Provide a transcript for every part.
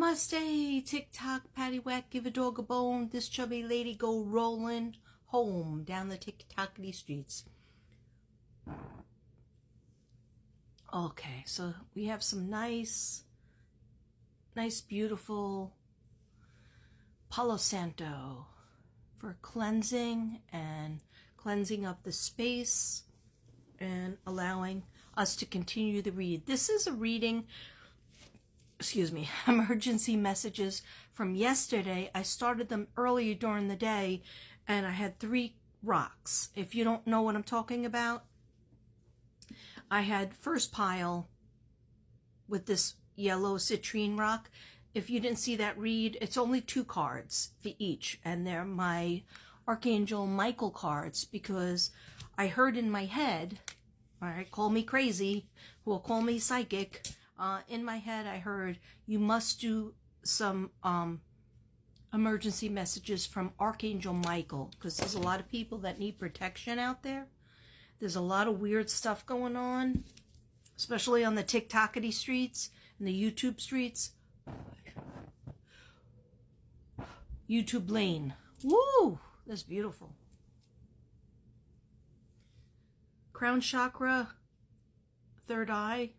Namaste, tick-tock, paddywhack, give a dog a bone. This chubby lady go rolling home down the tick-tockity streets. Okay, so we have some nice, beautiful Palo Santo for cleansing and cleansing up the space and allowing us to continue the read. This is a reading, emergency messages from yesterday. I started them earlier during the day and I had 3 rocks. If you don't know what I'm talking about, I had first pile with this yellow citrine rock. If you didn't see that read, it's only 2 cards for each, and they're my Archangel Michael cards because I heard in my head, all right, call me crazy, who will call me psychic, in my head I heard, you must do some emergency messages from Archangel Michael, because there's a lot of people that need protection out there. There's a lot of weird stuff going on, especially on the TikTokity streets and the YouTube streets. YouTube lane. Woo! That's beautiful. Crown chakra, third eye,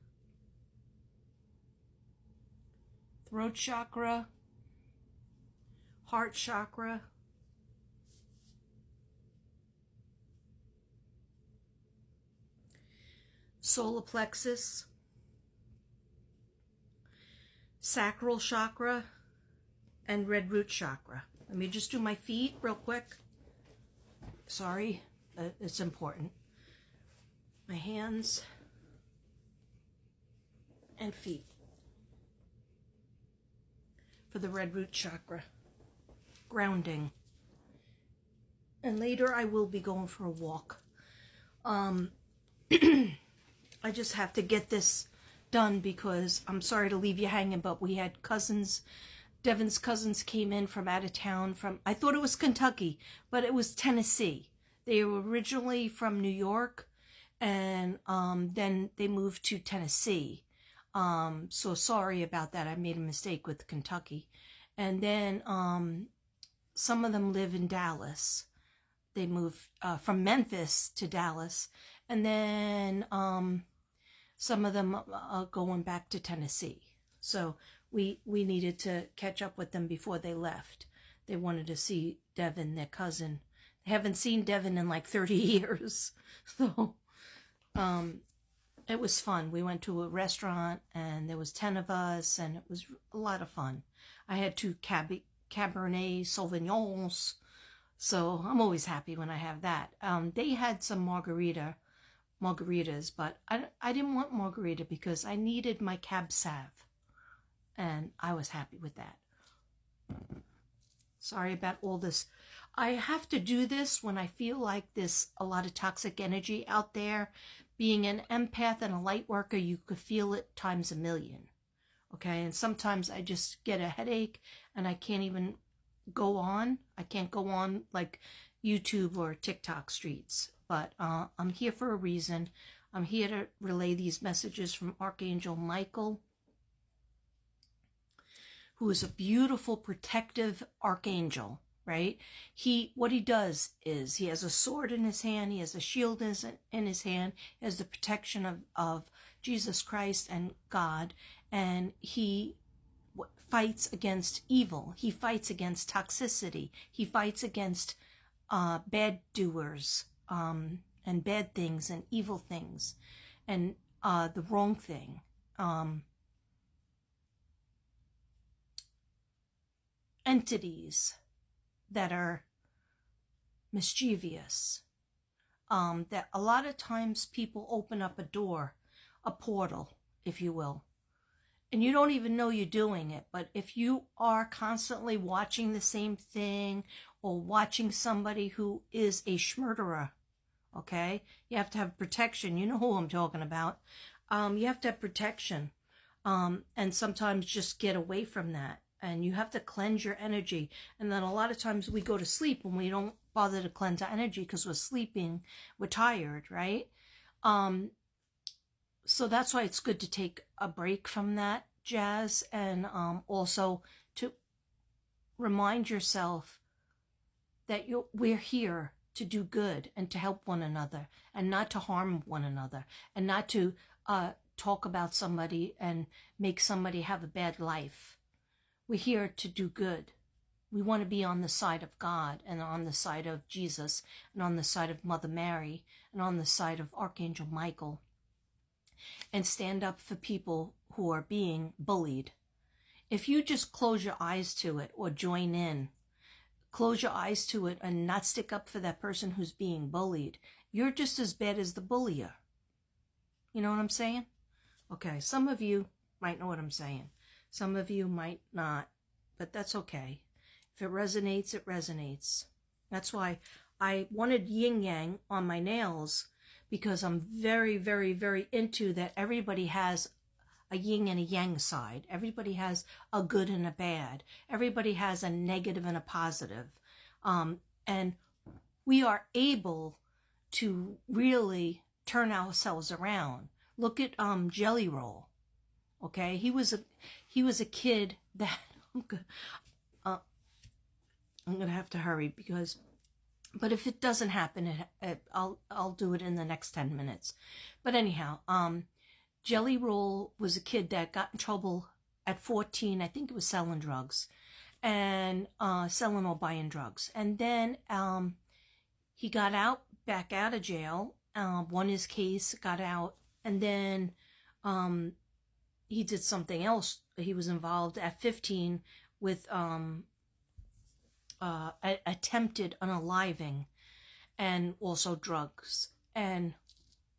throat chakra, heart chakra, solar plexus, sacral chakra, and red root chakra. Let me just do my feet real quick. Sorry, it's important. My hands and feet for the red root chakra. Grounding. And later I will be going for a walk. I just have to get this done because I'm sorry to leave you hanging, but we had cousins, Devin's cousins came in from out of town from, I thought it was Kentucky, but it was Tennessee. They were originally from New York, and then they moved to Tennessee. So sorry about that. I made a mistake with Kentucky. And then some of them live in Dallas. They moved from Memphis to Dallas. And then some of them are going back to Tennessee. So we needed to catch up with them before they left. They wanted to see Devin, their cousin. They haven't seen Devin in like 30 years. So it was fun. We went to a restaurant and there was 10 of us and it was a lot of fun. I had 2 Cabernet Sauvignons. So I'm always happy when I have that. They had some margaritas, but I didn't want margarita because I needed my Cab Sav. And I was happy with that. Sorry about all this. I have to do this when I feel like there's a lot of toxic energy out there. Being an empath and a light worker, you could feel it times a million. Okay, and sometimes I just get a headache and I can't even go on. I can't go on like YouTube or TikTok streets. But I'm here for a reason. I'm here to relay these messages from Archangel Michael, who is a beautiful protective archangel, right? What he does is he has a sword in his hand, he has a shield in his hand, he has the protection of Jesus Christ and God, and he fights against evil. He fights against toxicity. He fights against bad doers and bad things and evil things and the wrong thing. Entities that are mischievous, that a lot of times people open up a door, a portal, if you will, and you don't even know you're doing it. But if you are constantly watching the same thing or watching somebody who is a schmurderer, okay, you have to have protection. You know who I'm talking about. You have to have protection, and sometimes just get away from that. And you have to cleanse your energy. And then a lot of times we go to sleep and we don't bother to cleanse our energy because we're sleeping, we're tired, right? So that's why it's good to take a break from that jazz, and also to remind yourself that we're here to do good and to help one another and not to harm one another and not to talk about somebody and make somebody have a bad life. We're here to do good. We want to be on the side of God and on the side of Jesus and on the side of Mother Mary and on the side of Archangel Michael, and stand up for people who are being bullied. If you just close your eyes to it or join in, close your eyes to it and not stick up for that person who's being bullied, you're just as bad as the bullier. You know what I'm saying? Okay, some of you might know what I'm saying. Some of you might not, but that's okay. If it resonates, it resonates. That's why I wanted yin yang on my nails, because I'm very, very, very into that everybody has a yin and a yang side. Everybody has a good and a bad. Everybody has a negative and a positive. And we are able to really turn ourselves around. Look at Jelly Roll. Okay, he was a kid that I'm gonna have to hurry but if it doesn't happen, I'll do it in the next 10 minutes. But anyhow, Jelly Roll was a kid that got in trouble at 14. I think it was selling drugs and selling or buying drugs. And then he got back out of jail, won his case, got out, and then he did something else. He was involved at 15 with attempted unaliving and also drugs. And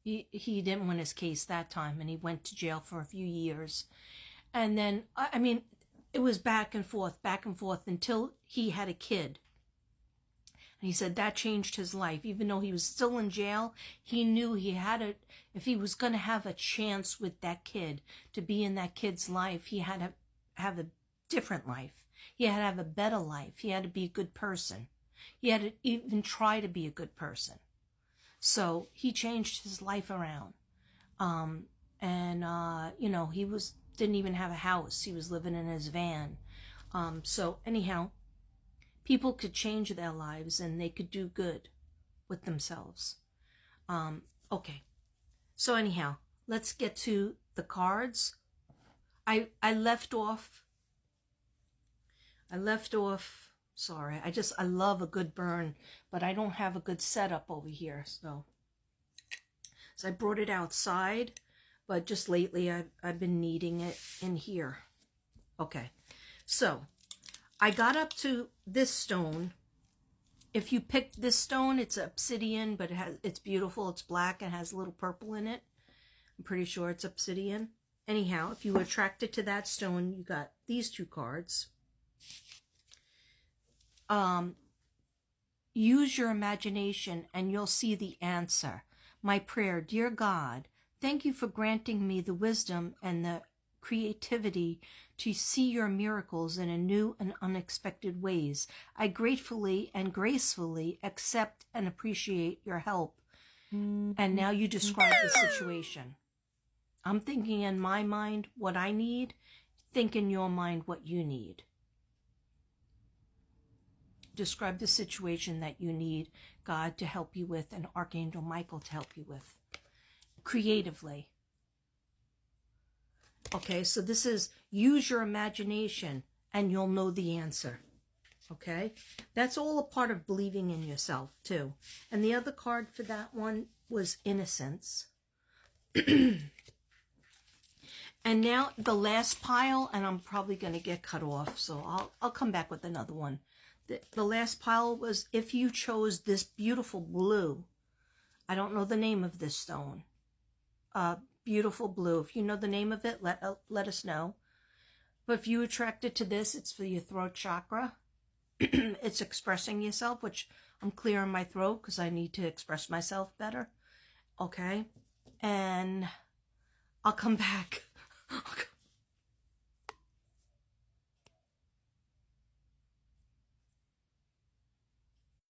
he didn't win his case that time, and he went to jail for a few years. And then, I mean, it was back and forth until he had a kid. And he said that changed his life. Even though he was still in jail, he knew if he was going to have a chance with that kid, to be in that kid's life, he had to have a different life. He had to have a better life. He had to be a good person. He had to even try to be a good person. So he changed his life around. He didn't even have a house. He was living in his van. So anyhow, people could change their lives and they could do good with themselves. Okay. So anyhow, let's get to the cards. I left off, sorry, I love a good burn, but I don't have a good setup over here. So I brought it outside, but just lately I've been needing it in here. Okay. So I got up to this stone. If you pick this stone, it's obsidian, but it's beautiful. It's black and has a little purple in it. I'm pretty sure it's obsidian. Anyhow, if you were attracted to that stone, you got these two cards. Use your imagination and you'll see the answer. My prayer, dear God, thank you for granting me the wisdom and the creativity to see your miracles in a new and unexpected ways. I gratefully and gracefully accept and appreciate your help. And now you describe the situation. I'm thinking in my mind what I need. Think in your mind what you need. Describe the situation that you need God to help you with and Archangel Michael to help you with. Creatively. Okay, so this is use your imagination and you'll know the answer. Okay? That's all a part of believing in yourself too. And the other card for that one was innocence. And now the last pile, and I'm probably going to get cut off, so I'll come back with another one. The last pile was if you chose this beautiful blue. I don't know the name of this stone. Beautiful blue. If you know the name of it, let us know. But if you attracted to this, it's for your throat chakra. It's expressing yourself, which I'm clearing my throat because I need to express myself better. Okay? And I'll come back.